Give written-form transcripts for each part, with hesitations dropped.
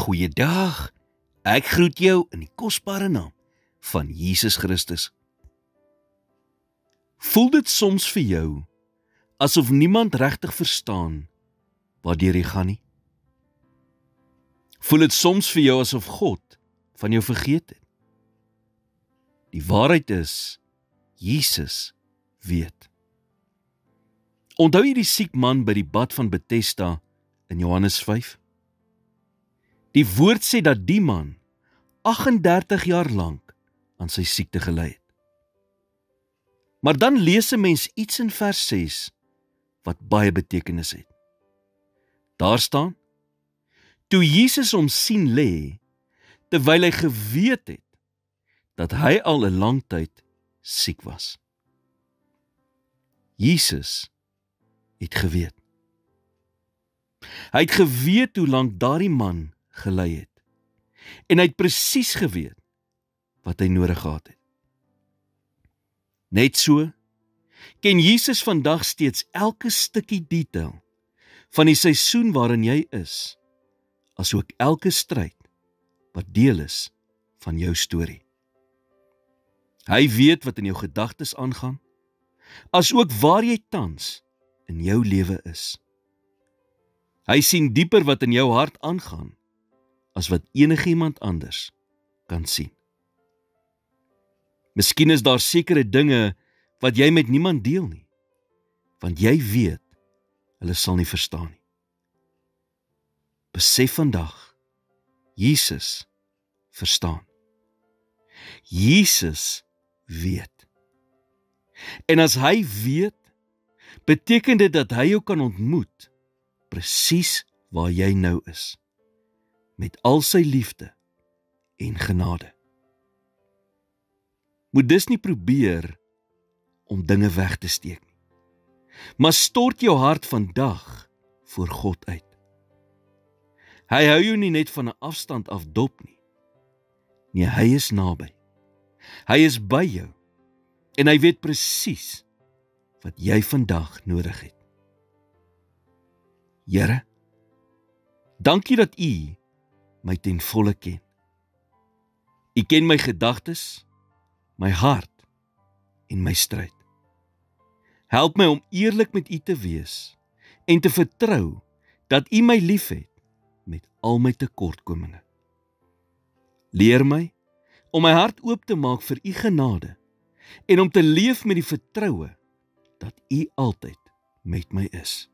Goeiedag, ek groet jou in die kosbare naam van Jesus Christus. Voel dit soms vir jou asof niemand regtig verstaan waardeur jy gaan nie? Voel dit soms vir jou asof God van jou vergeet het? Die waarheid is, Jesus weet. Onthou jy die siek man by die bad van Bethesda in Johannes 5? Die woord sê dat die man 38 jaar lank aan sy siekte gely het. Maar dan lees 'n mens iets in vers 6 wat baie betekenis het. Daar staan: toe Jesus hom sien lê, terwyl hy geweet het dat hy al 'n lang tyd siek was. Jesus het geweet. Hy het geweet hoe lank daardie man gely het. En hy het presies geweet wat hy nodig gehad het. Net so ken Jesus vandag steeds elke stukkie detail van die seisoen waarin jy is, asook elke stryd wat deel is van jou storie. Hy weet wat in jou gedagtes aangaan, asook waar jy tans in jou lewe is. Hy sien dieper wat in jou hart aangaan, as wat enigiemand anders kan sien. Miskien is daar sekere dinge wat jy met niemand deel nie, want jy weet, hulle sal nie verstaan nie. Besef vandag, Jesus verstaan. Jesus weet. En as hy weet, beteken dit dat hy jou kan ontmoet, presies waar jy nou is, met al sy liefde en genade. Moet dus nie probeer om dinge weg te steek nie, maar stort jou hart vandag voor God uit. Hy hou jou nie net van 'n afstand af dop nie. Nee, hy is naby. Hy is by jou en hy weet presies wat jy vandag nodig het. Here, dankie dat U my ten volle ken. U ken my gedagtes, my hart en my stryd. Help my om eerlik met U te wees en te vertrou dat U my liefhet met al my tekortkominge. Leer my om my hart oop te maak vir U genade en om te leef met die vertroue dat U altyd met my is.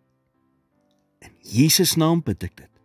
In Jesus naam bid ek dit.